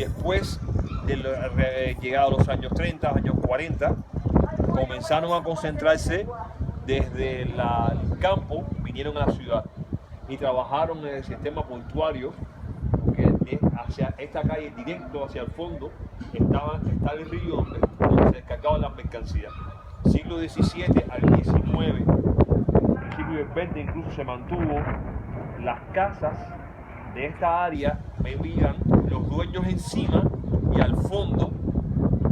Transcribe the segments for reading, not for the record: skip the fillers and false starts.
después de la llegada de los años 30, años 40, comenzaron a concentrarse desde el campo, vinieron a la ciudad y trabajaron en el sistema portuario, porque hacia esta calle, directo hacia el fondo, está el río donde se descargaban las mercancías. Siglo XVII al XIX, principio del XX incluso se mantuvo. Las casas de esta área vivían los dueños encima y al fondo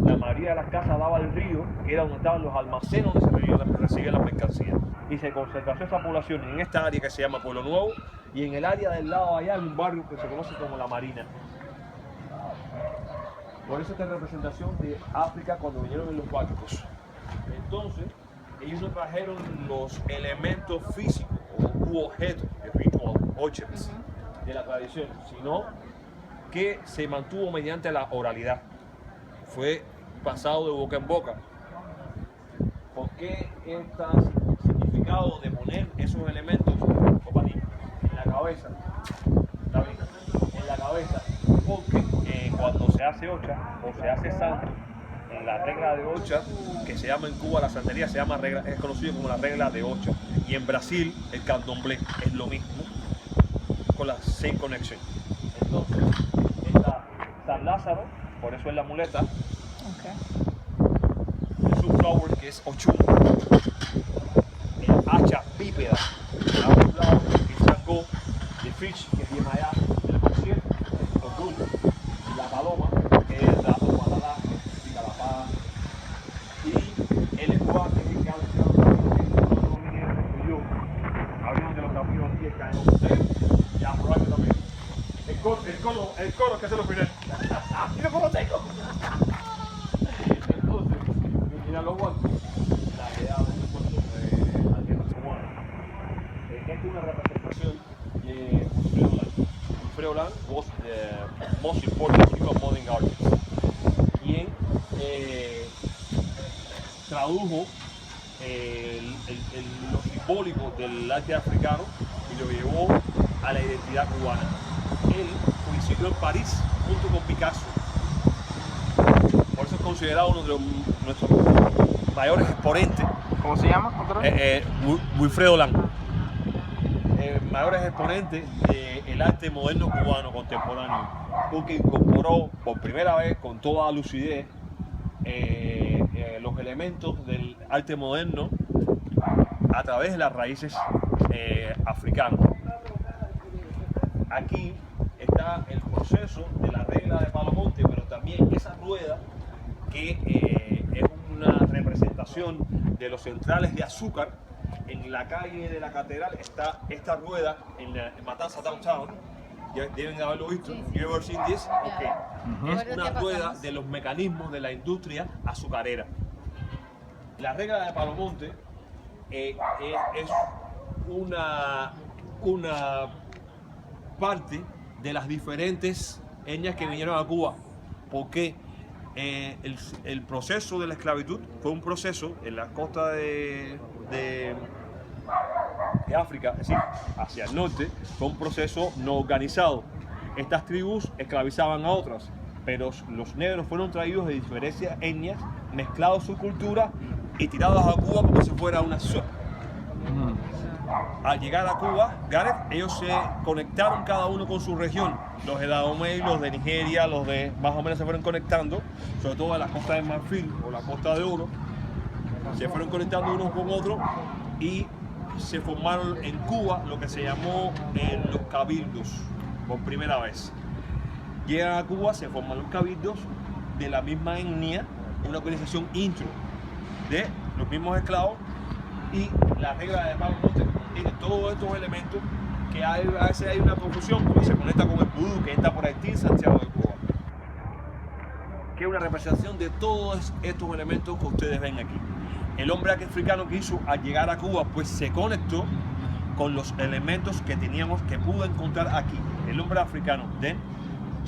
la mayoría de las casas daba al río, que era donde estaban los almacenes donde se recibían las mercancías. Y se concentró esa población en esta área que se llama Pueblo Nuevo y en el área del lado allá en un barrio que se conoce como La Marina. Por eso esta representación de África cuando vinieron en los barcos. Entonces, ellos no trajeron los elementos físicos u objetos, de ritual objects, de la tradición, sino que se mantuvo mediante la oralidad. Fue pasado de boca en boca. ¿Por qué este significado de poner esos elementos en la cabeza? En la cabeza, porque cuando se hace ocha o se hace santo, en la regla de ocha, que se llama en Cuba la santería, es conocido como la regla de ocha. Y en Brasil el candomblé es lo mismo, con la same connection. Entonces, está San Lázaro, por eso es la muleta. Es un flower que es ochum. El hacha bípeda, el changó, el fish, que es yemayá, el concierto, el dulce, la paloma, que es la guadalá, que significa la paz, y el ecuá, que es el canto, yo, abrieron de los caminos aquí, el cañón, y a por ahí también. El coro que se lo final. ¡Y lo tengo! Mira los guantes, la idea de un puesto de la guerra cubana. Esta es una representación de Wilfredo Blanc, was the most important Cuban modern artist, quien tradujo lo simbólico del arte africano y lo llevó a la identidad cubana. Él coincidió en París junto con Picasso. Por eso es considerado uno de nuestros mayores exponentes. ¿Cómo se llama? Wilfredo Blanc. Mayores exponentes del arte moderno cubano contemporáneo, porque incorporó por primera vez con toda lucidez los elementos del arte moderno a través de las raíces africanas. Aquí está el proceso de la regla de Palomonte, pero también esa rueda que es una representación de los centrales de azúcar. En la calle de la catedral está esta rueda en Matanza Downtown. Ya deben haberlo visto. You ever seen this? Okay. Es una rueda de los mecanismos de la industria azucarera. La regla de Palomonte es una parte de las diferentes etnias que vinieron a Cuba, porque el proceso de la esclavitud fue un proceso en la costa de África, es decir, hacia el norte, fue un proceso no organizado. Estas tribus esclavizaban a otras, pero los negros fueron traídos de diferentes etnias, mezclados su cultura y tirados a Cuba como si fuera una sopa. Al llegar a Cuba, ellos se conectaron cada uno con su región. Los de Dahomey, los de Nigeria, los de más o menos se fueron conectando, sobre todo a la costa de Marfil o la costa de Oro. Se fueron conectando unos con otros y se formaron en Cuba lo que se llamó los cabildos por primera vez. Llegan a Cuba, se forman los cabildos de la misma etnia, una organización intro de los mismos esclavos, y la regla de Palomonte tiene todos estos elementos que a veces hay una confusión porque se conecta con el vudú que entra por Haití, Santiago de Cuba, que es una representación de todos estos elementos que ustedes ven aquí. El hombre africano que hizo al llegar a Cuba pues se conectó con los elementos que pudo encontrar aquí. El hombre africano, then,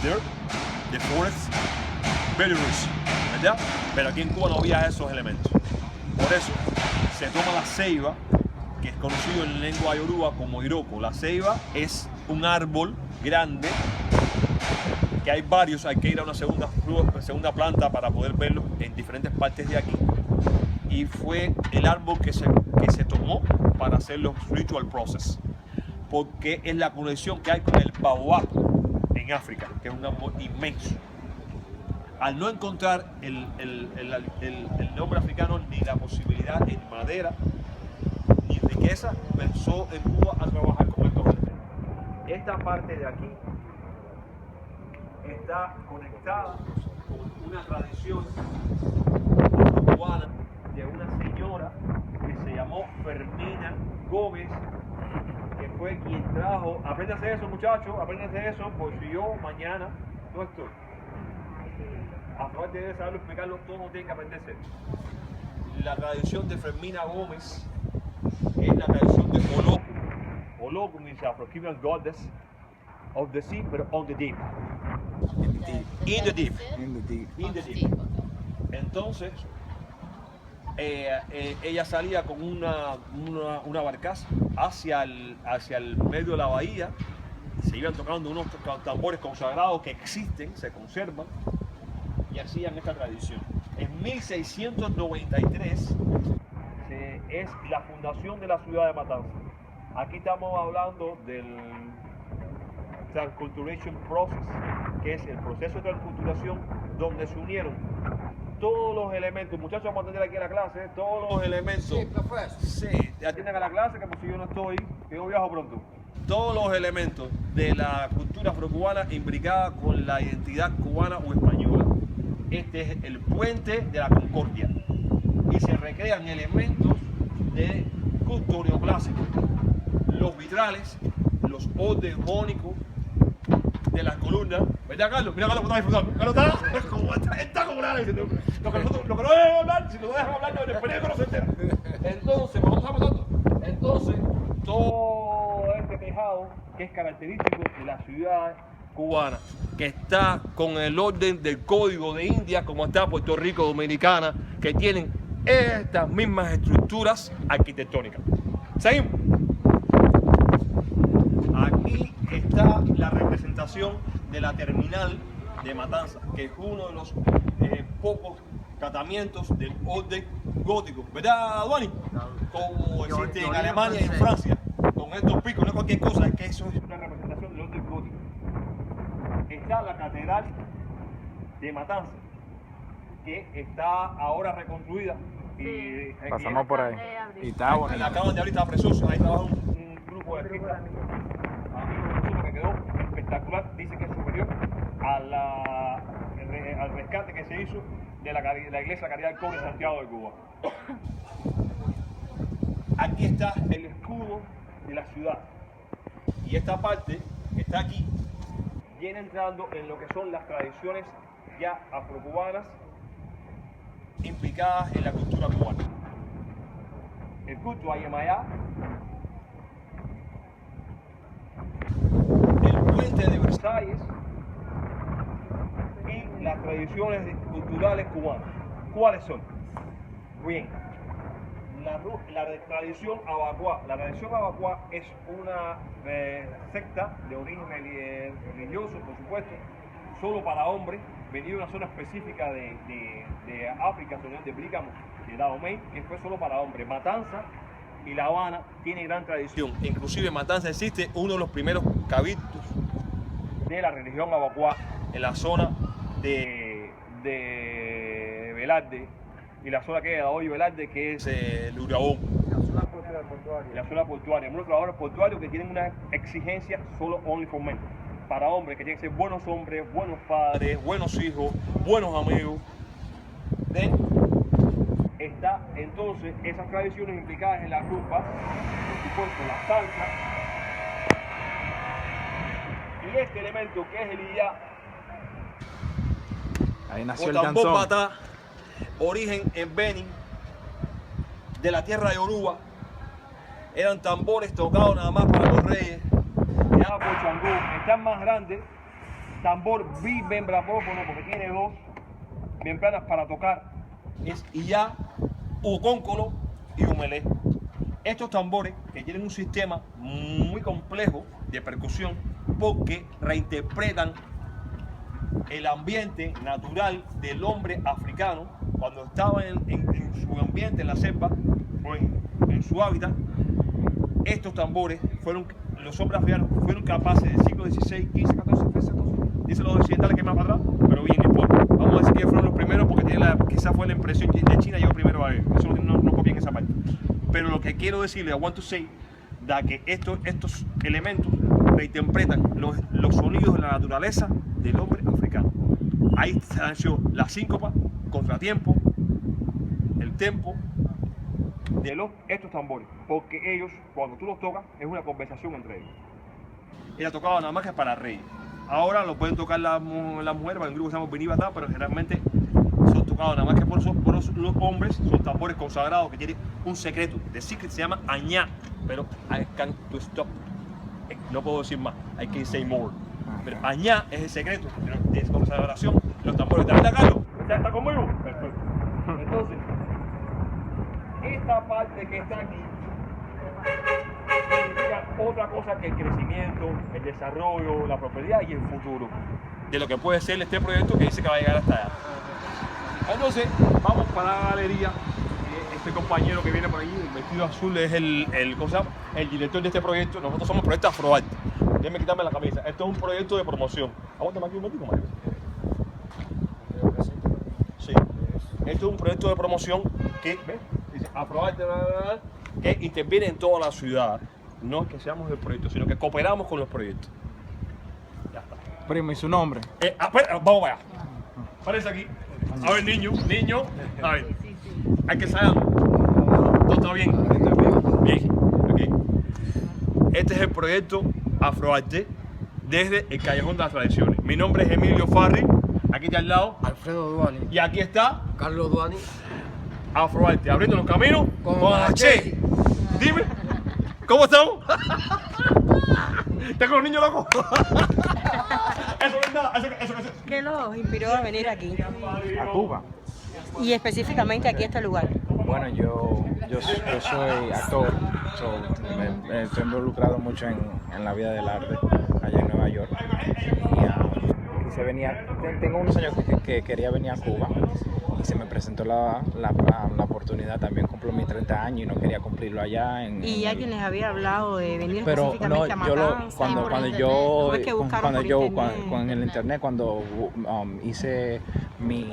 there, the forest, berries, ¿verdad? Pero aquí en Cuba no había esos elementos. Por eso se toma la ceiba, que es conocido en lengua yoruba como iroko. La ceiba es un árbol grande que hay varios, hay que ir a una segunda planta para poder verlos en diferentes partes de aquí. Y fue el árbol que se tomó para hacer los ritual process, porque es la conexión que hay con el baobab en África, que es un árbol inmenso. Al no encontrar el nombre africano ni la posibilidad en madera ni riqueza, pensó en Cuba a trabajar con estos elementos. Esta parte de aquí está conectada con una tradición cubana de una señora que se llamó Fermina Gómez, que fue quien trajo, apréndanse eso muchachos, apréndanse eso, por si yo mañana no estoy. Aparte de saberlo explicarlo, todo no tiene que aprenderse. La tradición de Fermina Gómez es la tradición de Ologu. Ologu means Afro-Cuban goddess of the sea, but on the deep. In the deep. Entonces, ella salía con una barcaza hacia el medio de la bahía, se iban tocando unos tambores consagrados que existen, se conservan, y hacían esta tradición. En 1693 es la fundación de la ciudad de Matanzas. Aquí estamos hablando del Transculturation Process, que es el proceso de transculturación donde se unieron todos los elementos. Muchachos, vamos a atender aquí a la clase, todos los elementos. Sí, profesor. Sí, atienden a la clase, que por si yo no estoy, que yo viajo pronto. Todos los elementos de la cultura afrocubana imbricada con la identidad cubana o española. Este es el puente de la Concordia y se recrean elementos de culto neoclásico, los vitrales, los órdenes jónicos de las columnas. ¿Verdad, Carlos? Mira, Carlos, cómo está disfrutando. Carlos está como nada diciendo. Lo que no debes hablar, si lo dejas hablar, no, el periódico no se entera. Entonces, ¿cómo está pasando? Entonces, todo este tejado que es característico de la ciudad cubana, que está con el orden del Código de India, como está Puerto Rico, Dominicana, que tienen estas mismas estructuras arquitectónicas. Seguimos. Aquí está la representación de la terminal de Matanzas, que es uno de los pocos tratamientos del orden gótico, ¿verdad, Duani? Como existe en Alemania y en Francia, con estos picos, no es cualquier cosa, es que eso es una representación del orden gótico. Está la catedral de Matanzas, que está ahora reconstruida. Y pasamos por ahí. Y está bonito. La acaban de abrir, está precioso. Ahí trabaja un grupo de artistas. Amigos, que quedó espectacular. Dice que es superior al rescate que se hizo de la iglesia Caridad del Cobre de Santiago de Cuba. Aquí está el escudo de la ciudad. Y esta parte que está aquí viene entrando en lo que son las tradiciones ya afrocubanas implicadas en la cultura cubana. El culto a Yemayá, el puente de Versalles y las tradiciones culturales cubanas. ¿Cuáles son? Bien, la tradición abacuá. La tradición abacuá es una secta de origen religioso, por supuesto, solo para hombres, venido de una zona específica de África, de Brígamo, de Dahomey, que fue solo para hombres. Matanzas y La Habana tiene gran tradición. Inclusive en Matanzas existe uno de los primeros cabildos de la religión abacuá en la zona de Velarde y la zona que queda hoy Velarde, que es el Urabón. La zona portuaria. Unos trabajadores portuarios que tienen una exigencia solo only for men. Para hombres que tienen que ser buenos hombres, buenos padres, buenos hijos, buenos amigos. ¿Ven? Está entonces esas tradiciones implicadas en la rumba, por supuesto la salsa, y este elemento que es el iyá. Ahí nació el tambor danzón. batá, origen en Benin, de la tierra de Yoruba. Eran tambores tocados nada más para los reyes. Ya por Changó, están más grandes. Tambor bimembrapófono, porque tiene dos membranas para tocar. Es iyá, ucóncolo y umelé. Estos tambores que tienen un sistema muy complejo de percusión, porque reinterpretan el ambiente natural del hombre africano cuando estaba en su ambiente, en la selva o en su hábitat. Estos tambores los hombres africanos fueron capaces del siglo XVI, XV, XIV, XIII, dicen los occidentales que más para atrás, pero bien, no importa. Vamos a decir que fueron los primeros porque quizás fue la impresión de China llegó primero a él. Eso no copien esa parte. Pero lo que quiero decirle, I want to say, da que estos elementos reinterpretan los sonidos de la naturaleza del hombre africano. Ahí se nació la síncopa, contratiempo, el tempo de estos tambores, porque ellos, cuando tú los tocas, es una conversación entre ellos. Ella tocaba nada más que para reyes. Ahora lo pueden tocar las mujeres, para el grupo que se llama Bini Batá, pero generalmente son tocados nada más que por los hombres. Son tambores consagrados que tienen un secreto. The secret se llama añá, pero I can't stop. No puedo decir más, I can say more. Pero añá es el secreto de esa consagración. Los tambores, ¿está bien, Carlos? ¿Está conmigo? Perfecto. Entonces, esta parte que está aquí significa otra cosa que el crecimiento, el desarrollo, la prosperidad y el futuro de lo que puede ser este proyecto que dice que va a llegar hasta allá. Entonces, vamos para la galería. Este compañero que viene por ahí, el vestido azul, es el director de este proyecto. Nosotros somos Proyecto Afroarte. Déjenme quitarme la camisa. Esto es un proyecto de promoción. Aguántame aquí un momentico, Mario. Sí. Esto es un proyecto de promoción que, ¿ves? Dice Afroarte, que interviene en toda la ciudad. No es que seamos el proyecto, sino que cooperamos con los proyectos. Ya está. Primo, ¿y su nombre? Vamos para allá. Parece aquí. A ver, niño. A ver. Hay que saber. ¿Todo está bien? Bien. Okay. Este es el proyecto Afroarte desde el Callejón de las Tradiciones. Mi nombre es Emilio Farri. Aquí está al lado Alfredo Duani. Y aquí está Carlos Duani. Afroarte, abriendo los caminos con H. Dime, ¿cómo estamos? ¿Estás con los niños locos? Eso es nada, eso. ¿Qué los inspiró a venir aquí? A Cuba. Y específicamente aquí a este lugar. Bueno, yo soy actor, estoy involucrado mucho en la vida del arte allá en Nueva York. Y tengo unos años que quería venir a Cuba y se me presentó la oportunidad. También cumplo mis 30 años y no quería cumplirlo allá. ¿Y ya quien les había hablado de venir Pero específicamente no, a Matanzas? cuando yo en el internet, cuando hice mi